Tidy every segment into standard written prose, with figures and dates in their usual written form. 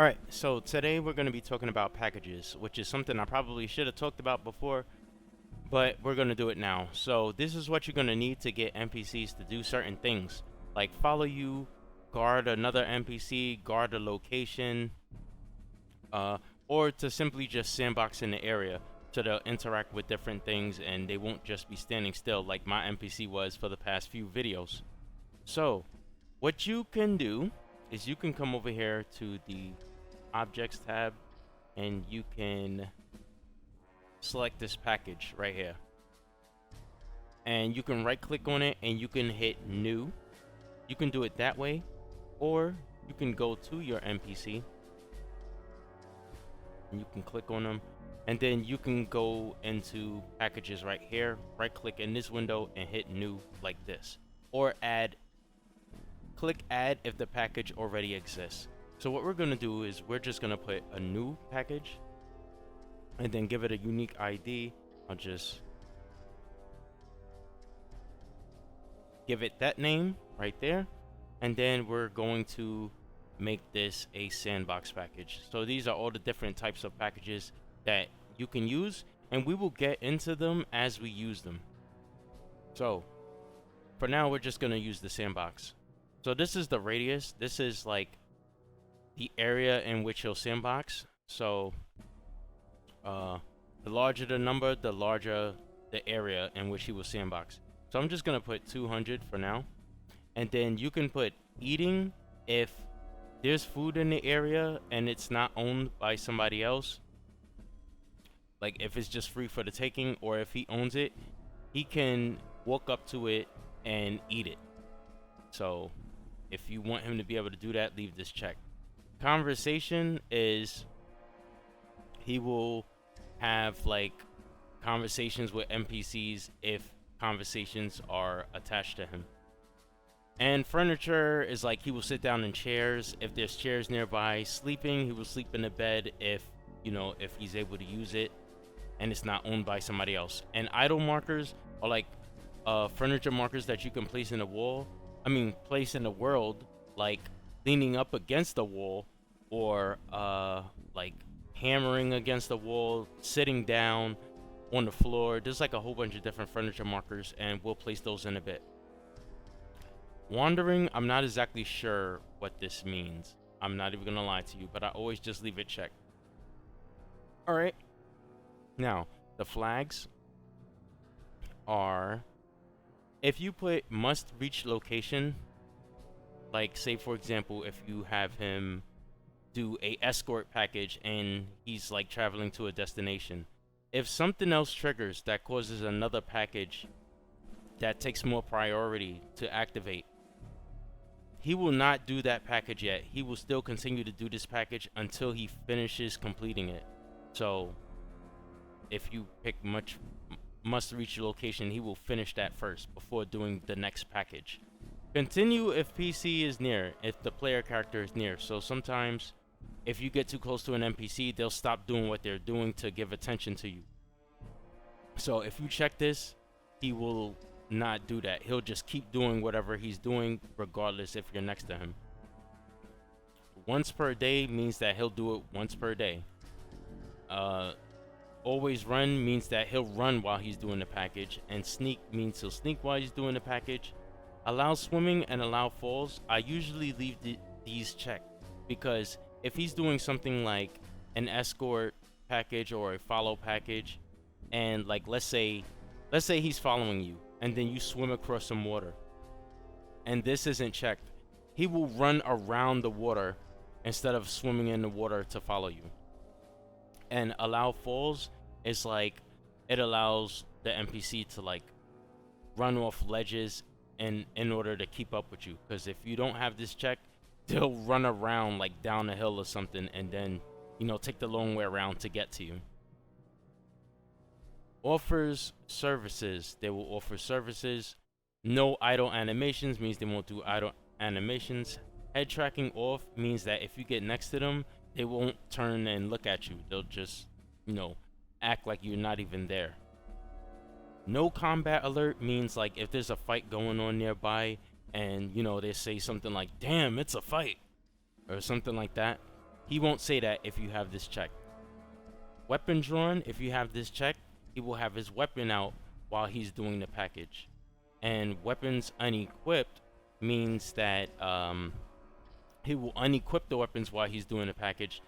Alright, so today we're going to be talking about packages, which is something I probably should have talked about before, but we're going to do it now. So this is what you're going to need to get NPCs to do certain things, like follow you, guard another NPC, guard a location, or to simply just sandbox in the area so they'll interact with different things and they won't just be standing still like my NPC was for the past few videos. So what you can do is you can come over here to the objects tab and you can select this package right here, and you can right click on it and you can hit new. You can do it that way, or you can go to your NPC and you can click on them, and then you can go into packages right here, right click in this window and hit new like this, or add. Click add if the package already exists. So what we're going to do is we're just going to put a new package and then give it a unique ID. I'll just give it that name right there, and then we're going to make this a sandbox package. So these are all the different types of packages that you can use, and we will get into them as we use them. So for now we're just going to use the sandbox. So this is the radius. This is like the area in which he'll sandbox. So the larger the number, the larger the area in which he will sandbox. So I'm just gonna put 200 for now, and then you can put eating if there's food in the area and it's not owned by somebody else. Like if it's just free for the taking, or if he owns it, he can walk up to it and eat it. So if you want him to be able to do that, leave this check. Conversation is he will have like conversations with NPCs if conversations are attached to him. And furniture is like he will sit down in chairs if there's chairs nearby. Sleeping, he will sleep in a bed if if he's able to use it and it's not owned by somebody else. And idle markers are like furniture markers that you can place in the wall. Place in the world, like leaning up against the wall, or like hammering against the wall, sitting down on the floor. There's like a whole bunch of different furniture markers, and we'll place those in a bit. Wandering, I'm not exactly sure what this means. I'm not even gonna lie to you, but I always just leave it checked. Alright. Now, the flags are, if you put must reach location, like say for example, if you have him do a escort package and he's like traveling to a destination, if something else triggers that causes another package that takes more priority to activate, he will not do that package yet. He will still continue to do this package until he finishes completing it. So if you pick must reach your location, he will finish that first before doing the next package. Continue if PC is near, if the player character is near. So sometimes if you get too close to an NPC, they'll stop doing what they're doing to give attention to you. So if you check this, he will not do that. He'll just keep doing whatever he's doing regardless if you're next to him. Once per day means that he'll do it once per day. Always run means that he'll run while he's doing the package, and sneak means he'll sneak while he's doing the package. Allow swimming and allow falls, I usually leave these checked, because if he's doing something like an escort package or a follow package, and like let's say he's following you and then you swim across some water and this isn't checked, he will run around the water instead of swimming in the water to follow you. And allow falls is like it allows the NPC to like run off ledges in order to keep up with you, because if you don't have this check, they'll run around like down a hill or something and then take the long way around to get to you. Offers services, they will offer services. No idle animations means they won't do idle animations. Head tracking off means that if you get next to them, they won't turn and look at you. They'll just, act like you're not even there. No combat alert means like if there's a fight going on nearby and, they say something like, damn, it's a fight, or something like that. he won't say that if you have this checked. Weapon drawn, if you have this checked, he will have his weapon out while he's doing the package. And weapons unequipped means that he will unequip the weapons while he's doing the package,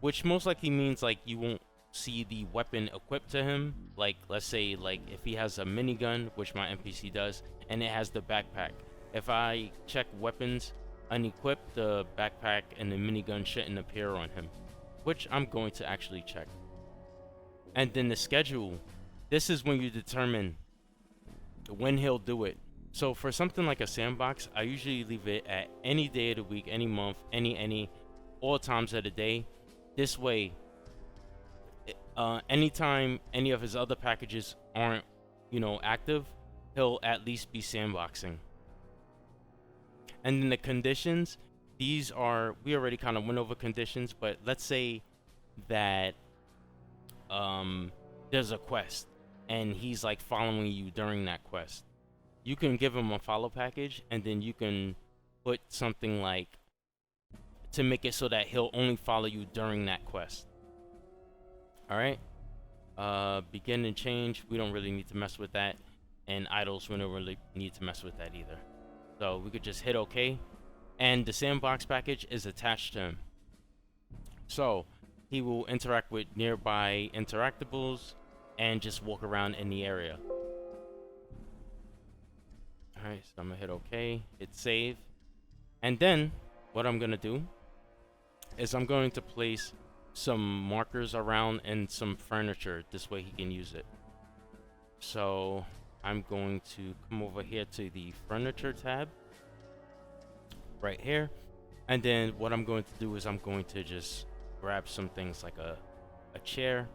which most likely means like you won't see the weapon equipped to him. Like, let's say like if he has a minigun, which my NPC does, and it has the backpack. If I check weapons unequipped, the backpack and the minigun shouldn't appear on him, which I'm going to actually check. And then the schedule, this is when you determine when he'll do it. So for something like a sandbox, I usually leave it at any day of the week, any month, any all times of the day. This way, anytime any of his other packages aren't, active, he'll at least be sandboxing. And then the conditions, these are, we already kind of went over conditions, but let's say that there's a quest and he's like following you during that quest. You can give him a follow package, and then you can put something like to make it so that he'll only follow you during that quest. All right. Begin and change, we don't really need to mess with that, and idols, we don't really need to mess with that either. So we could just hit OK, and the sandbox package is attached to him. So he will interact with nearby interactables and just walk around in the area. Alright, so I'm gonna hit OK, hit save, and then what I'm gonna do is I'm going to place some markers around and some furniture. This way he can use it. So I'm going to come over here to the furniture tab right here, and then what I'm going to do is I'm going to just grab some things like a chair,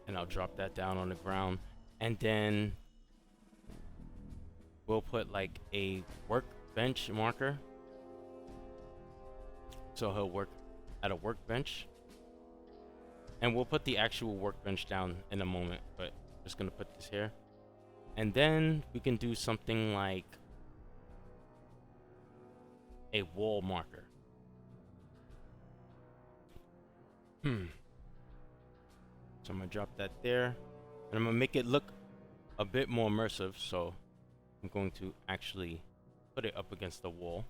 and I'll drop that down on the ground, and then we'll put like a workbench marker, so he'll work at a workbench, and we'll put the actual workbench down in a moment, but I'm just gonna put this here. And then we can do something like a wall marker. So I'm gonna drop that there, and I'm gonna make it look a bit more immersive, so I'm going to actually put it up against the wall.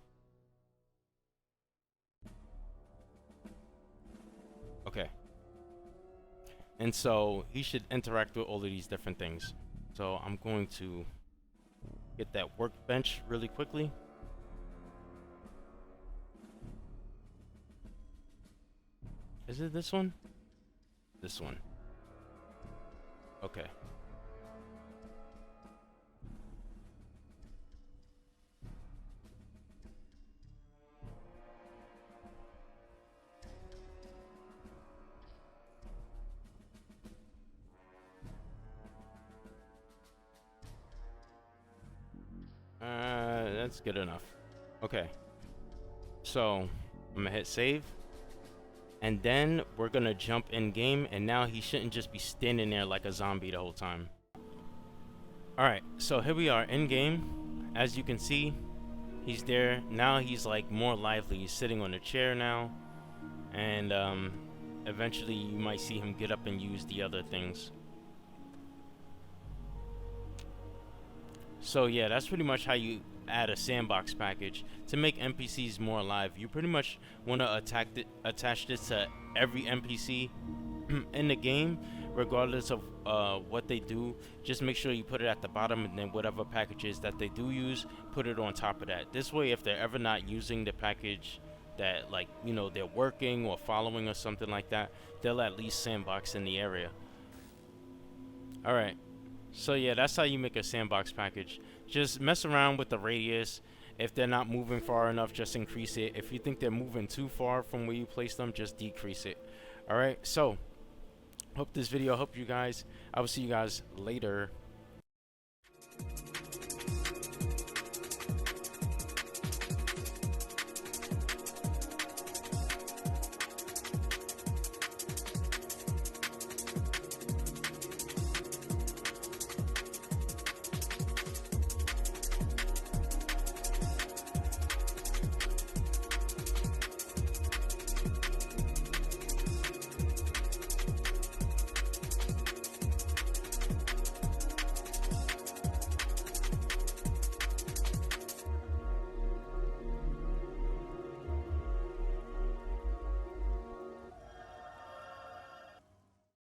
Okay. And so he should interact with all of these different things. So I'm going to get that workbench really quickly. Is it this one? This one. Okay. That's good enough. Okay. So I'm gonna hit save, and then we're gonna jump in game, and now he shouldn't just be standing there like a zombie the whole time. Alright, so here we are in game. As you can see, he's there. Now he's like more lively. He's sitting on a chair now, and eventually you might see him get up and use the other things. So yeah, that's pretty much how you add a sandbox package to make NPCs more alive. You pretty much want to attach this to every NPC in the game, regardless of what they do. Just make sure you put it at the bottom, and then whatever packages that they do use, put it on top of that. This way, if they're ever not using the package that, like, they're working or following or something like that, they'll at least sandbox in the area. Alright. So yeah, that's how you make a sandbox package. Just mess around with the radius. If they're not moving far enough, just increase it. If you think they're moving too far from where you place them, just decrease it. Alright, so hope this video helped you guys. I will see you guys later.